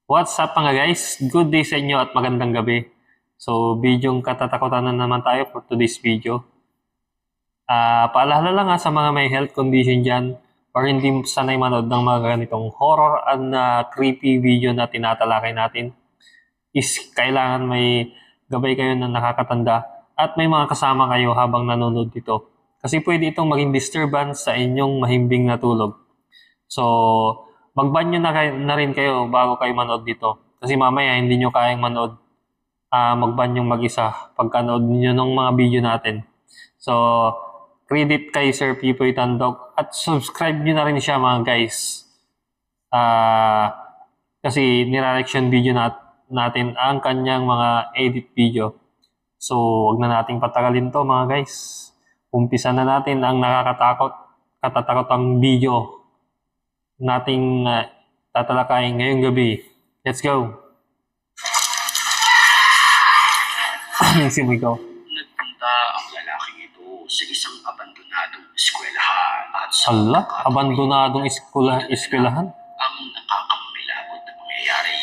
What's up mga guys? Good day sa inyo at magandang gabi. So, bidyong katatakutan na naman tayo for today's video. Paalala lang sa mga may health condition dyan or hindi sanay manood ng mga ganitong horror and creepy video na tinatalakay natin is kailangan may gabay kayo na nakakatanda at may mga kasama kayo habang nanonood dito. Kasi pwede itong maging disturbance sa inyong mahimbing na tulog. So, mag-ban nyo na rin kayo bago kayo manood dito. Kasi mamaya hindi nyo kayang manood, mag-ban yung mag-isa pagkanood nyo ng mga video natin. So, credit kay Sir Pipoy Tandok at subscribe nyo na rin siya mga guys. Kasi nire-reaction video natin ang kanyang mga edit video. So, wag na nating patagalin to mga guys. Umpisa na natin ang katatakotang video nating tatalakayin ngayong gabi. Let's go! Sino ikaw? Nagpunta ang lalaking ito sa isang abandonadong eskwelahan at sa Hala, abandonadong eskwelahan? ang nakakamilabot na mangyayari.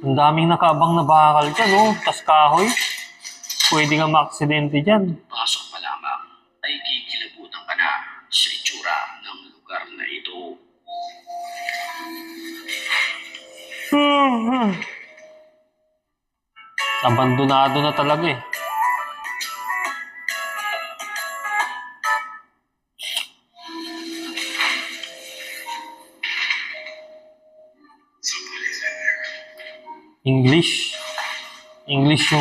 Ang daming nakaabang na bakal dyan, oh. Tas kahoy. Pwede nga maaksidente dyan. Pasok pa lamang ay kikilabutan ka na sa itsura ng lugar na ito. Abandonado na talaga eh. English yung Sa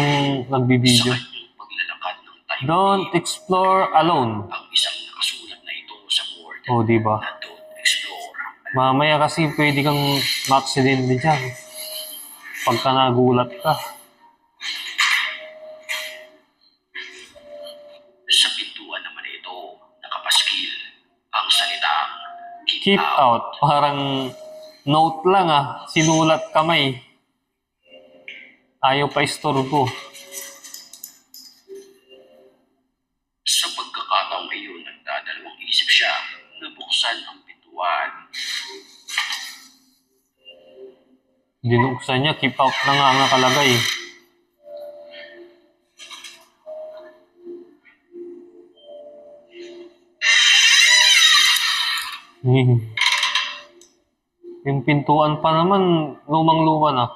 nagbibideo. kanyang paglalakad ng tayo, Don't explore alone. ang isang nakasulat na ito sa board Oh, di ba? na don't explore. Mamaya kasi pwede kang ma-accidente dyan. Pagka nagulat ka. Sa pintuan naman ito, nakapaskil ang salitang Keep out. Parang note lang sinulat kamay. Ayaw pa istorbo. Sa pagkakataong iyon, nagdadalawang isip siya na buksan ang pintuan. Dinuksan niya, keep out na nga ang nakalagay. Yung pintuan pa naman, lumang-luma na.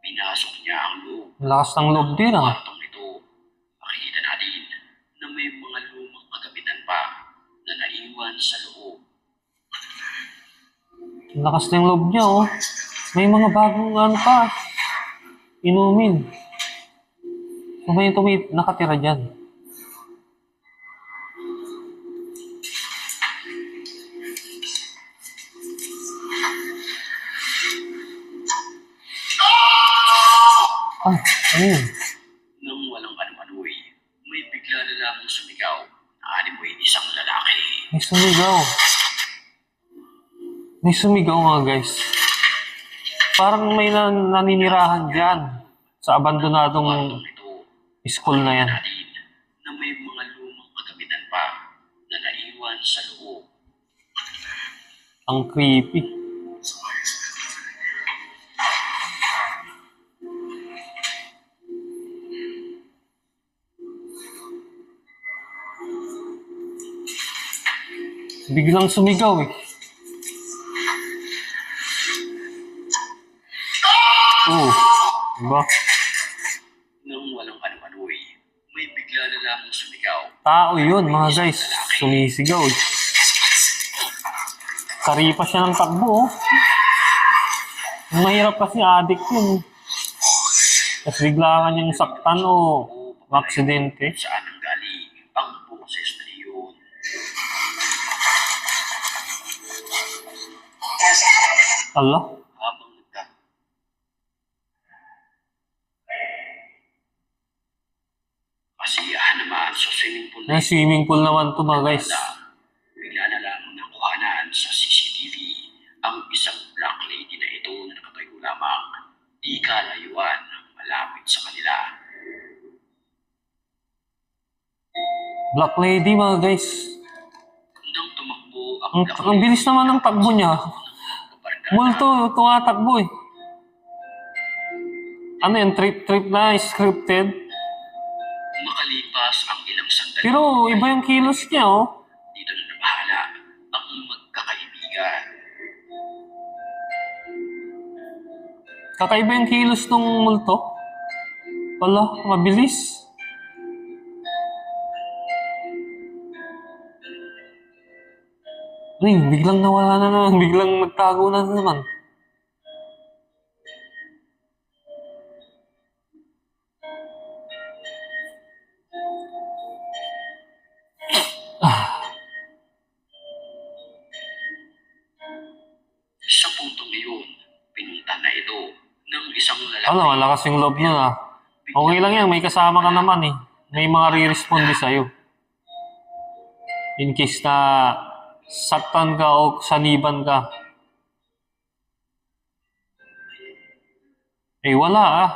Pinasok niya ang loob. Lakas ng loob din Kwartong ito, makikita natin na may mga lumang kagamitan pa na naiwan sa loob. Lakas ng loob niya May mga bagong pa. Inumin. So may nakatira dyan. Ano yun? Nang walang ano-ano'y, may bigla na lamang sumigaw na animoy isang lalaki. May sumigaw. May sumigaw mga guys. Parang may naninirahan dyan sa abandonadong Kwartong ito, school na yan. natin na may mga lumang kagamitan pa na naiwan sa loob. Ang creepy. Biglang sumigaw Oh, diba? Nang walang ano-ano'y, may bigla na lamang sumigaw. Tao yun mga guys. Sumisigaw Karipa siya ng takbo Ang mahirap kasi addict yun. Tapos bigla ka niyang saktan aksidente. Saan ang galing ang boses na iyon? Allah. Habang kasiyahan naman sa swimming pool May swimming pool naman to mga guys. bigla na lamang nakuhanan sa CCTV ang isang black lady na ito na nakatayo lamang. Di kalayuan malapit sa kanila. Black lady mga guys. Ang bilis naman ng takbo niya. Multo, tumatakbo eh. Ano yan? Trip na scripted? Makalipas ang ilang sandali, Pero iba yung kilos niya, oh. dito na nabahala ang magkakaibigan. Kakaiba yung kilos ng multo. Wala, mabilis. Ay, biglang nawala na naman. Biglang nagtago na naman. Sa puntong iyon, pinunta na ito ng isang lalaki. Ano, malakas yung loob niya ah. Okay lang yan, may kasama ka naman eh. May mga re-responde sa'yo. In case na saktan ka o saniban ka. Eh wala ah.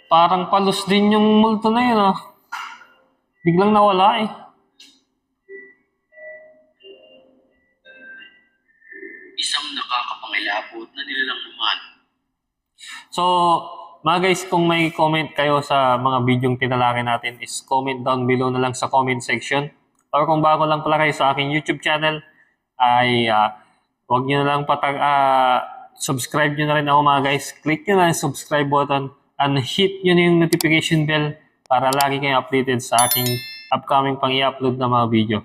Parang palos din yung multo na yun ah. Biglang nawala eh. Isang nakakapangilabot na nilalang naman. So, mga guys, kung may comment kayo sa mga videong tinalaki natin, is comment down below na lang sa comment section. Or kung bago lang pala kayo sa aking YouTube channel, ay huwag nyo na lang subscribe nyo na rin ako mga guys. Click nyo na yung subscribe button and hit nyo na yung notification bell para lagi kayong updated sa aking upcoming pang i-upload na mga video.